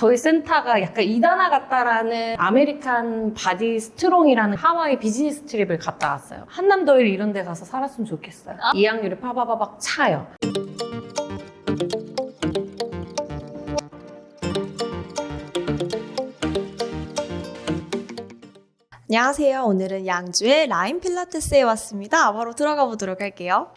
저희 센터가 약간 이단아 같다라는 아메리칸 바디 스트롱이라는 하와이 비즈니스 트립을 갔다 왔어요. 한남더일 이런 데 가서 살았으면 좋겠어요. 이악률이 파바바박 차요. 안녕하세요. 오늘은 양주의 라인 필라테스에 왔습니다. 바로 들어가 보도록 할게요.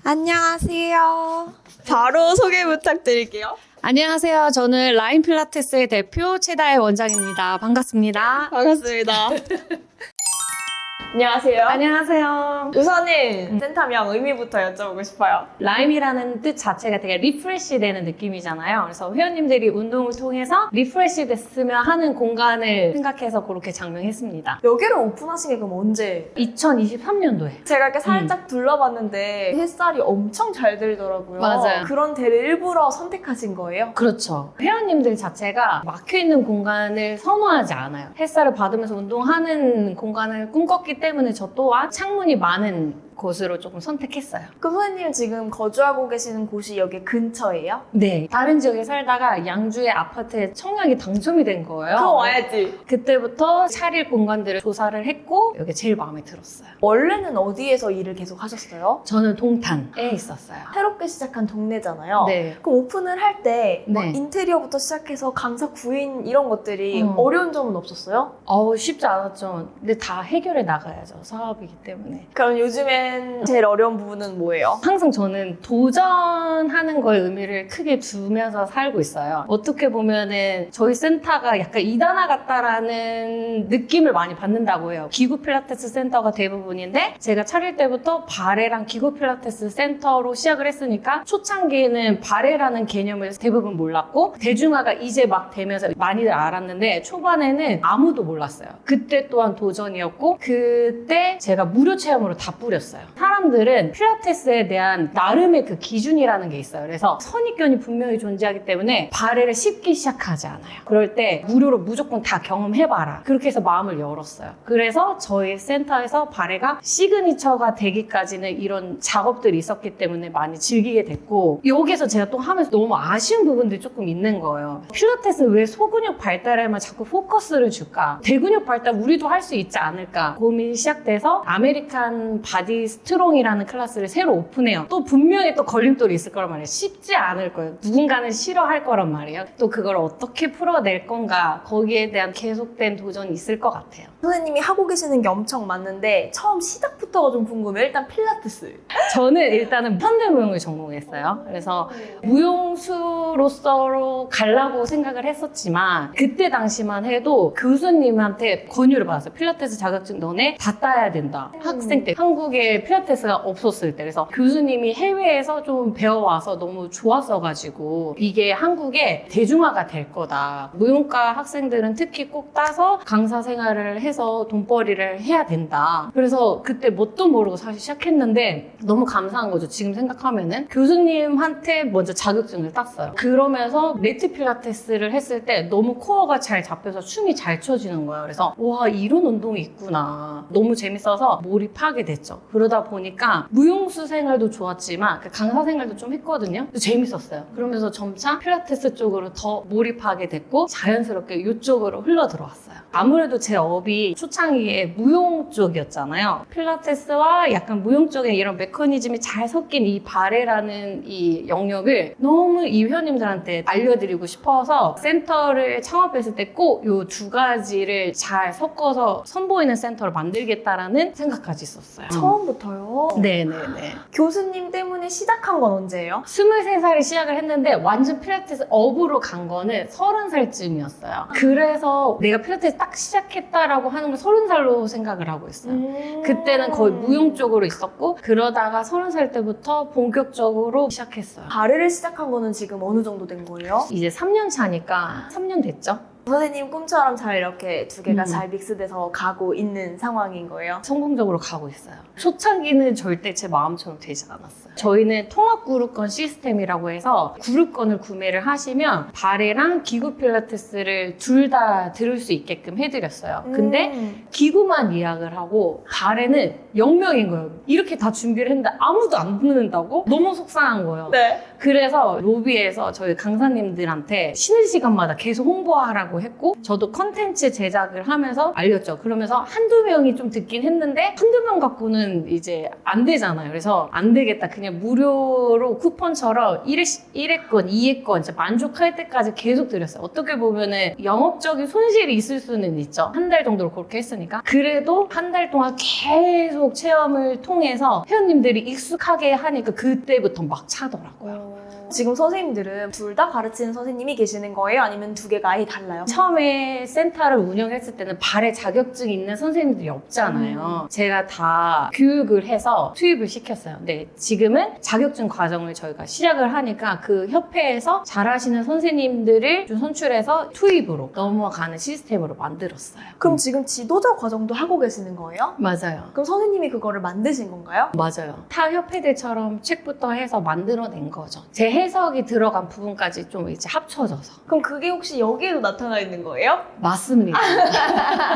안녕하세요. 바로 소개 부탁드릴게요. 안녕하세요. 저는 라인 필라테스의 대표 최다혜 원장입니다. 반갑습니다. 반갑습니다. 안녕하세요. 안녕하세요. 우선은 센터명 의미부터 여쭤보고 싶어요. 라임이라는 뜻 자체가 되게 리프레시 되는 느낌이잖아요. 그래서 회원님들이 운동을 통해서 리프레시 됐으면 하는 공간을 생각해서 그렇게 장명했습니다. 여기를 오픈하신 게 그럼 언제? 2023년도에. 제가 이렇게 살짝 둘러봤는데 햇살이 엄청 잘 들더라고요. 맞아요. 그런 데를 일부러 선택하신 거예요? 그렇죠. 회원님들 자체가 막혀있는 공간을 선호하지 않아요. 햇살을 받으면서 운동하는 공간을 꿈꿨기 때문에 저 또한 창문이 많은 곳으로 조금 선택했어요. 그 후배님 지금 거주하고 계시는 곳이 여기 근처예요? 네. 다른 지역에 살다가 양주의 아파트에 청약이 당첨이 된 거예요. 그럼 와야지. 그때부터 차릴 공간들을 조사를 했고 여기 제일 마음에 들었어요. 원래는 어디에서 일을 계속 하셨어요? 저는 동탄에 있었어요. 새롭게 시작한 동네잖아요. 네. 그럼 오픈을 할 때 네. 인테리어부터 시작해서 강사 구인 이런 것들이 음. 어려운 점은 없었어요? 쉽지 않았죠. 근데 다 해결해 나가야죠. 사업이기 때문에. 그럼 요즘엔 제일 어려운 부분은 뭐예요? 항상 저는 도전하는 거에 의미를 크게 두면서 살고 있어요. 어떻게 보면은 저희 센터가 약간 이단아 같다라는 느낌을 많이 받는다고 해요. 기구 필라테스 센터가 대부분인데 제가 차릴 때부터 바레랑 기구 필라테스 센터로 시작을 했으니까 초창기에는 바레라는 개념을 대부분 몰랐고 대중화가 이제 막 되면서 많이들 알았는데 초반에는 아무도 몰랐어요. 그때 또한 도전이었고 그때 제가 무료 체험으로 다 뿌렸어요. 사람들은 필라테스에 대한 나름의 그 기준이라는 게 있어요. 그래서 선입견이 분명히 존재하기 때문에 바레를 쉽게 시작하지 않아요. 그럴 때 무료로 무조건 다 경험해봐라. 그렇게 해서 마음을 열었어요. 그래서 저희 센터에서 바레가 시그니처가 되기까지는 이런 작업들이 있었기 때문에 많이 즐기게 됐고 여기서 제가 또 하면서 너무 아쉬운 부분들이 조금 있는 거예요. 필라테스 왜 소근육 발달에만 자꾸 포커스를 줄까? 대근육 발달 우리도 할 수 있지 않을까? 고민이 시작돼서 아메리칸 바디 스트롱이라는 클래스를 새로 오픈해요. 또 분명히 또 걸림돌이 있을 거란 말이에요. 쉽지 않을 거예요. 누군가는 싫어할 거란 말이에요. 또 그걸 어떻게 풀어낼 건가 거기에 대한 계속된 도전이 있을 것 같아요. 선생님이 하고 계시는 게 엄청 많은데 처음 시작부터가 좀 궁금해요. 일단 필라테스. 저는 일단은 현대무용을 전공했어요. 그래서 무용수로서 가려고 생각을 했었지만 그때 당시만 해도 교수님한테 권유를 받았어요. 필라테스 자격증 너네 다 따야 된다. 학생 때 한국에 필라테스가 없었을 때 그래서 교수님이 해외에서 좀 배워와서 너무 좋았어가지고 이게 한국에 대중화가 될 거다. 무용과 학생들은 특히 꼭 따서 강사 생활을 해서 돈벌이를 해야 된다. 그래서 그때 뭣도 모르고 사실 시작했는데 너무 감사한 거죠. 지금 생각하면은 교수님한테 먼저 자격증을 땄어요. 그러면서 매트 필라테스를 했을 때 너무 코어가 잘 잡혀서 춤이 잘 춰지는 거예요. 그래서 와 이런 운동이 있구나. 너무 재밌어서 몰입하게 됐죠. 그러다 보니까 무용수 생활도 좋았지만 그 강사 생활도 좀 했거든요. 재밌었어요. 그러면서 점차 필라테스 쪽으로 더 몰입하게 됐고 자연스럽게 이쪽으로 흘러 들어왔어요. 아무래도 제 업이 초창기에 무용 쪽이었잖아요. 필라테스와 약간 무용 쪽에 이런 메커니즘이 잘 섞인 이 바레라는 이 영역을 너무 이 회원님들한테 알려드리고 싶어서 센터를 창업했을 때 꼭 이 두 가지를 잘 섞어서 선보이는 센터를 만들겠다라는 생각까지 있었어요. 처음부터요? 네네네. 교수님 때문에 시작한 건 언제예요? 23살에 시작을 했는데 완전 필라테스 업으로 간 거는 30살쯤이었어요. 그래서 내가 필라테스 딱 시작했다라고 하는 걸 30살로 생각을 하고 있어요. 그때는 거의 무용 쪽으로 있었고 그러다가 30살 때부터 본격적으로 시작했어요. 바레를 시작한 거는 지금 어느 정도 된 거예요? 이제 3년 차니까 3년 됐죠? 선생님 꿈처럼 잘 이렇게 두 개가 음. 잘 믹스돼서 가고 있는 상황인 거예요? 성공적으로 가고 있어요. 초창기는 절대 제 마음처럼 되지 않았어요. 저희는 통합그룹권 시스템이라고 해서 그룹권을 구매를 하시면 발레랑 기구 필라테스를 둘 다 들을 수 있게끔 해드렸어요. 근데 기구만 예약을 하고 발레는 0명인 거예요. 이렇게 다 준비를 했는데 아무도 안 듣는다고? 너무 속상한 거예요. 네. 그래서 로비에서 저희 강사님들한테 쉬는 시간마다 계속 홍보하라고 했고 저도 컨텐츠 제작을 하면서 알렸죠. 그러면서 한두 명이 좀 듣긴 했는데 한두 명 갖고는 이제 안 되잖아요. 그래서 안 되겠다. 그냥 무료로 쿠폰처럼 1회권, 2회권 이제 만족할 때까지 계속 드렸어요. 어떻게 보면은 영업적인 손실이 있을 수는 있죠. 한 달 정도로 그렇게 했으니까. 그래도 한 달 동안 계속 체험을 통해서 회원님들이 익숙하게 하니까 그때부터 막 차더라고요. 지금 선생님들은 둘 다 가르치는 선생님이 계시는 거예요? 아니면 두 개가 아예 달라요? 처음에 센터를 운영했을 때는 발에 자격증 있는 선생님들이 없잖아요. 제가 다 교육을 해서 투입을 시켰어요. 근데 지금은 자격증 과정을 저희가 시작을 하니까 그 협회에서 잘하시는 선생님들을 좀 선출해서 투입으로 넘어가는 시스템으로 만들었어요. 그럼 지금 지도자 과정도 하고 계시는 거예요? 맞아요. 그럼 선생님이 그거를 만드신 건가요? 맞아요. 타 협회들처럼 책부터 해서 만들어낸 거죠. 제 해석이 들어간 부분까지 좀 이제 합쳐져서. 그럼 그게 혹시 여기에도 나타나 있는 거예요? 맞습니다.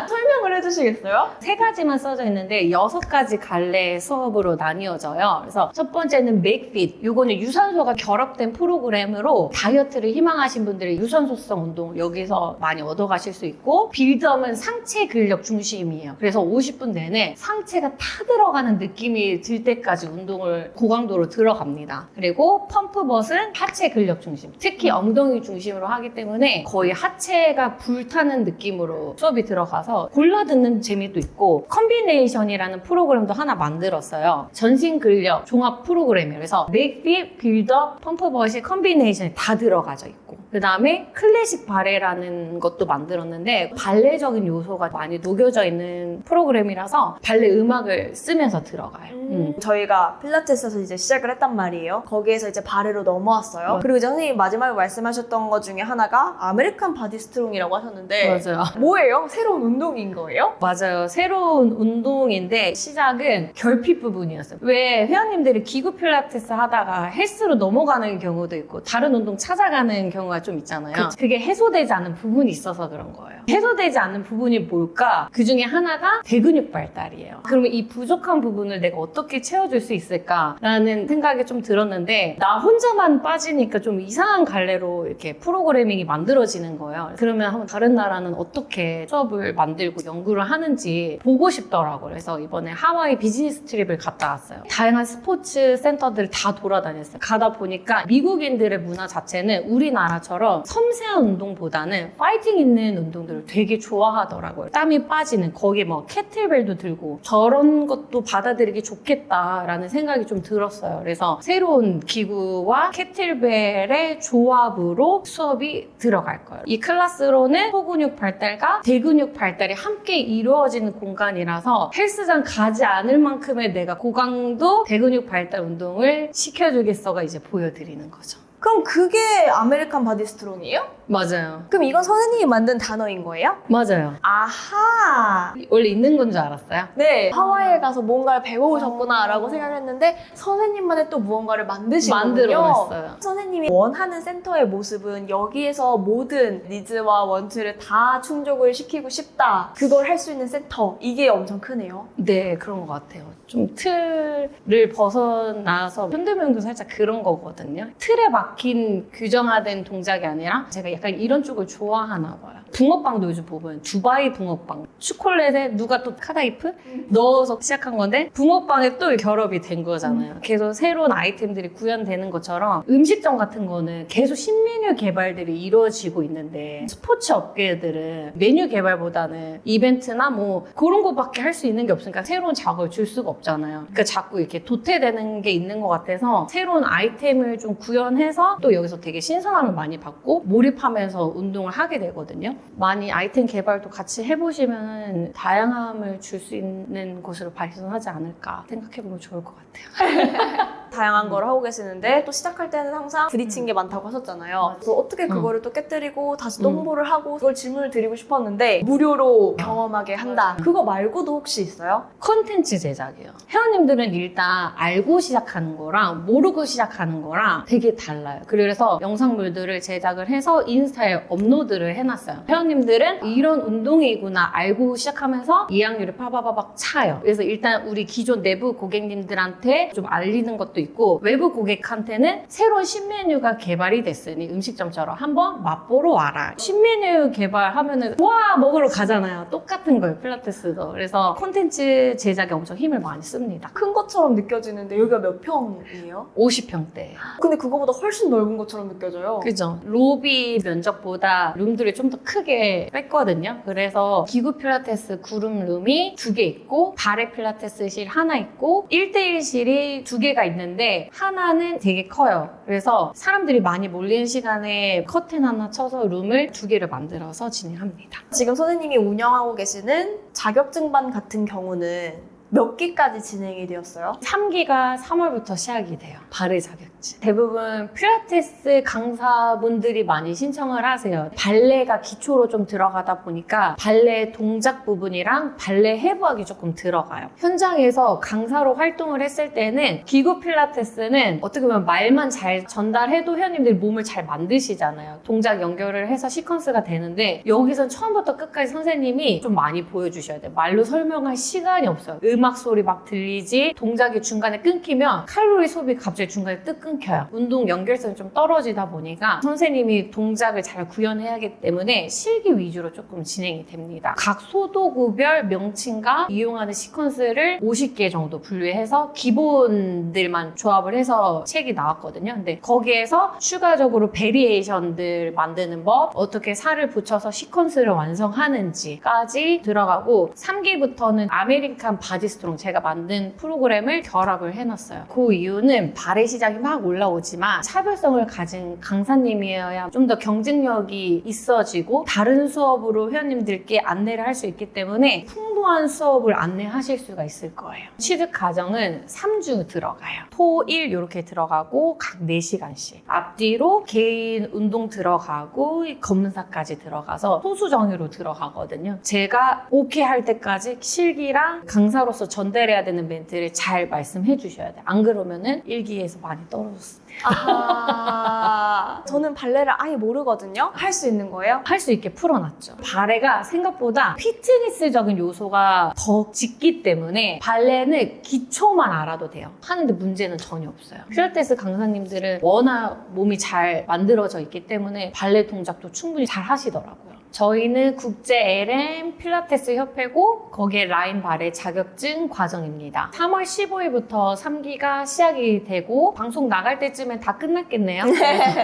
설명을 해주시겠어요? 3가지만 써져 있는데 6가지 갈래 수업으로 나뉘어져요. 그래서 첫 번째는 Make Fit. 요거는 유산소가 결합된 프로그램으로 다이어트를 희망하신 분들이 유산소성 운동 여기서 많이 얻어가실 수 있고 빌드업은 상체 근력 중심이에요. 그래서 50분 내내 상체가 타들어가는 느낌이 들 때까지 운동을 고강도로 들어갑니다. 그리고 펌프벗은 하체 근력 중심, 특히 엉덩이 중심으로 하기 때문에 거의 하체가 불타는 느낌으로 수업이 들어가서 골라 듣는 재미도 있고 컴비네이션이라는 프로그램도 하나 만들었어요. 전신 근력 종합 프로그램이에요. 그래서 맥핏, 빌드업, 펌프벗이 컴비네이션이 다 들어가져 있고 그 다음에 클래식 발레라는 것도 만들었는데 발레적인 요소가 많이 녹여져 있는 프로그램이라서 발레 음악을 쓰면서 들어가요. 저희가 필라테스에서 이제 시작을 했단 말이에요. 거기에서 이제 발레로 넘어왔어요. 그리고 이제 선생님 마지막에 말씀하셨던 것 중에 하나가 아메리칸 바디 스트롱이라고 하셨는데 맞아요. 뭐예요? 새로운 운동인 거예요? 맞아요. 새로운 운동인데 시작은 결핍 부분이었어요. 왜 회원님들이 기구 필라테스 하다가 헬스로 넘어가는 경우도 있고 다른 운동 찾아가는 경우가 좀 있잖아요. 그게 해소되지 않은 부분이 있어서 그런 거예요. 해소되지 않는 부분이 뭘까? 그 중에 하나가 대근육 발달이에요. 그러면 이 부족한 부분을 내가 어떻게 채워줄 수 있을까라는 생각이 좀 들었는데 나 혼자만 빠지니까 좀 이상한 갈래로 이렇게 프로그래밍이 만들어지는 거예요. 그러면 한번 다른 나라는 어떻게 수업을 만들고 연구를 하는지 보고 싶더라고요. 그래서 이번에 하와이 비즈니스 트립을 갔다 왔어요. 다양한 스포츠 센터들을 다 돌아다녔어요. 가다 보니까 미국인들의 문화 자체는 우리나라처럼 섬세한 운동보다는 파이팅 있는 운동들을 되게 좋아하더라고요. 땀이 빠지는 거기에 뭐 캐틀벨도 들고 저런 것도 받아들이기 좋겠다라는 생각이 좀 들었어요. 그래서 새로운 기구와 캐틀벨의 조합으로 수업이 들어갈 거예요. 이 클래스로는 소근육 발달과 대근육 발달이 함께 이루어지는 공간이라서 헬스장 가지 않을 만큼의 내가 고강도 대근육 발달 운동을 시켜주겠어가 이제 보여드리는 거죠. 그럼 그게 아메리칸 바디 스트롱이에요? 맞아요. 그럼 이건 선생님이 만든 단어인 거예요? 맞아요. 아하! 원래 있는 건 줄 알았어요? 네, 하와이에 가서 뭔가를 배워오셨구나 라고 생각을 했는데 선생님만의 또 무언가를 만드신 거군요. 만들어냈어요. 선생님이 원하는 센터의 모습은 여기에서 모든 니즈와 원투를 다 충족을 시키고 싶다. 그걸 할 수 있는 센터. 이게 엄청 크네요. 네, 그런 것 같아요. 좀 틀을 벗어나서 현대무용도 살짝 그런 거거든요. 틀에 막힌 규정화된 동작이 아니라 제가 약간 이런 쪽을 좋아하나 봐요. 붕어빵도 요즘 보면 두바이 붕어빵, 초콜릿에 누가 또 카다이프 넣어서 시작한 건데 붕어빵에 또 결합이 된 거잖아요. 계속 새로운 아이템들이 구현되는 것처럼 음식점 같은 거는 계속 신메뉴 개발들이 이루어지고 있는데 스포츠 업계들은 메뉴 개발보다는 이벤트나 뭐 그런 거밖에 할 수 있는 게 없으니까 새로운 작업을 줄 수가 없잖아요. 그러니까 자꾸 이렇게 도태되는 게 있는 것 같아서 새로운 아이템을 좀 구현해서 또 여기서 되게 신선함을 많이 받고 몰입하면서 운동을 하게 되거든요. 많이 아이템 개발도 같이 해보시면 다양함을 줄 수 있는 곳으로 발전하지 않을까 생각해보면 좋을 것 같아요. 다양한 걸 하고 계시는데 또 시작할 때는 항상 부딪힌 게 많다고 하셨잖아요. 그래서 어떻게 그거를 또 깨뜨리고 다시 또 홍보를 하고 그걸 질문을 드리고 싶었는데 무료로 경험하게 한다. 그거 말고도 혹시 있어요? 컨텐츠 제작이에요. 회원님들은 일단 알고 시작하는 거랑 모르고 시작하는 거랑 되게 달라요. 그래서 영상물들을 제작을 해서 인스타에 업로드를 해놨어요. 회원님들은 이런 운동이구나 알고 시작하면서 이해율이 파바바박 차요. 그래서 일단 우리 기존 내부 고객님들한테 좀 알리는 것도 있고 외부 고객한테는 새로운 신메뉴가 개발이 됐으니 음식점처럼 한번 맛보러 와라. 신메뉴 개발하면은 와 먹으러 가잖아요. 똑같은 거예요. 필라테스도. 그래서 콘텐츠 제작에 엄청 힘을 많이 씁니다. 큰 것처럼 느껴지는데 여기가 몇 평이에요? 50평대. 근데 그거보다 훨씬 넓은 것처럼 느껴져요. 그죠. 로비 면적보다 룸들이 좀 더 크게 뺐거든요. 그래서 기구 필라테스 구름룸이 2개 있고 발레 필라테스실 하나 있고 1대1실이 2개가 있는데 하나는 되게 커요. 그래서 사람들이 많이 몰리는 시간에 커튼 하나 쳐서 룸을 2개를 만들어서 진행합니다. 지금 선생님이 운영하고 계시는 자격증반 같은 경우는 몇 기까지 진행이 되었어요? 3기가 3월부터 시작이 돼요. 발레 자격증. 대부분 필라테스 강사분들이 많이 신청을 하세요. 발레가 기초로 좀 들어가다 보니까 발레 동작 부분이랑 발레 해부학이 조금 들어가요. 현장에서 강사로 활동을 했을 때는 기구 필라테스는 어떻게 보면 말만 잘 전달해도 회원님들이 몸을 잘 만드시잖아요. 동작 연결을 해서 시퀀스가 되는데 여기선 처음부터 끝까지 선생님이 좀 많이 보여주셔야 돼요. 말로 설명할 시간이 없어요. 음악 소리 막 들리지 동작이 중간에 끊기면 칼로리 소비 갑자기 중간에 뜩 끊겨요. 운동 연결성이 좀 떨어지다 보니까 선생님이 동작을 잘 구현해야 하기 때문에 실기 위주로 조금 진행이 됩니다. 각 소도구별 명칭과 이용하는 시퀀스를 50개 정도 분류해서 기본들만 조합을 해서 책이 나왔거든요. 근데 거기에서 추가적으로 베리에이션들 만드는 법, 어떻게 살을 붙여서 시퀀스를 완성하는지까지 들어가고 3기부터는 아메리칸 바디스트롱 제가 만든 프로그램을 결합을 해놨어요. 그 이유는 발의 시장이 막 올라오지만 차별성을 가진 강사님이어야 좀 더 경쟁력이 있어지고 다른 수업으로 회원님들께 안내를 할 수 있기 때문에 풍부한 수업을 안내하실 수가 있을 거예요. 취득 과정은 3주 들어가요. 토, 일 이렇게 들어가고 각 4시간씩. 앞뒤로 개인 운동 들어가고 검사까지 들어가서 소수 정의로 들어가거든요. 제가 오케이 할 때까지 실기랑 강사로서 전달해야 되는 멘트를 잘 말씀해 주셔야 돼요. 안 그러면은 1기에서 많이 떨어졌습니다. 아, 저는 발레를 아예 모르거든요. 할 수 있는 거예요? 할 수 있게 풀어놨죠. 발레가 생각보다 피트니스적인 요소가 더 짙기 때문에 발레는 기초만 알아도 돼요. 하는데 문제는 전혀 없어요. 필라테스 강사님들은 워낙 몸이 잘 만들어져 있기 때문에 발레 동작도 충분히 잘 하시더라고요. 저희는 국제 LM 필라테스 협회고 거기에 라인 발레 자격증 과정입니다. 3월 15일부터 3기가 시작이 되고 방송 나갈 때쯤엔 다 끝났겠네요.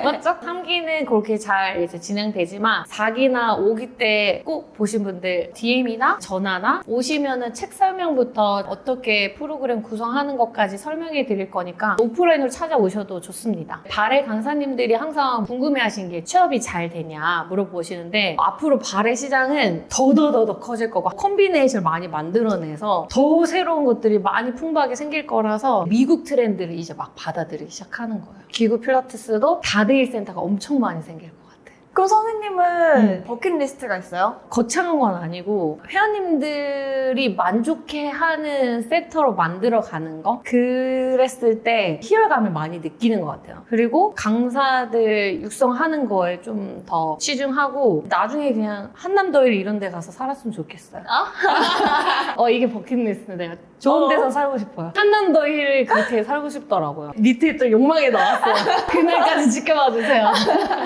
맞죠? 3기는 그렇게 잘 이제 진행되지만 4기나 5기 때 꼭 보신 분들 DM이나 전화나 오시면은 책 설명부터 어떻게 프로그램 구성하는 것까지 설명해 드릴 거니까 오프라인으로 찾아오셔도 좋습니다. 발레 강사님들이 항상 궁금해하신 게 취업이 잘 되냐 물어보시는데 앞으로 발레 시장은 더더더 커질 거고 콤비네이션을 많이 만들어내서 더 새로운 것들이 많이 풍부하게 생길 거라서 미국 트렌드를 이제 막 받아들이기 시작하는 거예요. 기구 필라테스도 다대일 센터가 엄청 많이 생길 거예요. 그럼 선생님은 버킷리스트가 있어요? 거창한 건 아니고 회원님들이 만족해하는 세터로 만들어가는 거 그랬을 때 희열감을 많이 느끼는 것 같아요. 그리고 강사들 육성하는 거에 좀 더 치중하고 나중에 그냥 한남더일 이런 데 가서 살았으면 좋겠어요. 이게 버킷리스트 내가 좋은 데서 살고 싶어요. 한남더일 그렇게 살고 싶더라고요. 밑에 또 욕망이 나왔어요. 그날까지 지켜봐 주세요.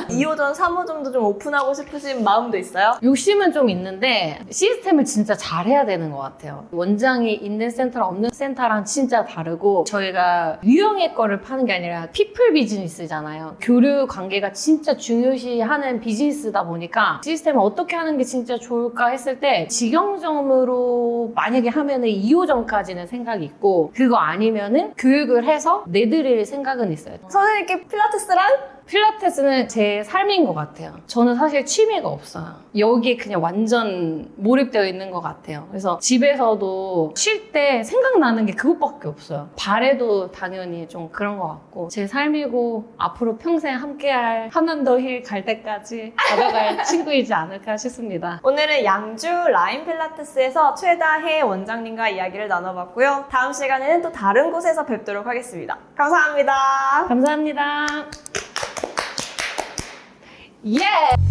2호점, 3호점도 좀 오픈하고 싶으신 마음도 있어요? 욕심은 좀 있는데 시스템을 진짜 잘 해야 되는 것 같아요. 원장이 있는 센터랑 없는 센터랑 진짜 다르고 저희가 유형의 거를 파는 게 아니라 피플 비즈니스잖아요. 교류 관계가 진짜 중요시하는 비즈니스다 보니까 시스템을 어떻게 하는 게 진짜 좋을까 했을 때 직영점으로 만약에 하면은 2호점까지는 생각이 있고 그거 아니면은 교육을 해서 내드릴 생각은 있어요. 선생님께 필라테스란? 필라테스는 제 삶인 것 같아요. 저는 사실 취미가 없어요. 여기에 그냥 완전 몰입되어 있는 것 같아요. 그래서 집에서도 쉴 때 생각나는 게 그것밖에 없어요. 발에도 당연히 좀 그런 것 같고 제 삶이고 앞으로 평생 함께할 한원더 힐 갈 때까지 가져갈 친구이지 않을까 싶습니다. 오늘은 양주 라인 필라테스에서 최다혜 원장님과 이야기를 나눠봤고요. 다음 시간에는 또 다른 곳에서 뵙도록 하겠습니다. 감사합니다. 감사합니다. 예!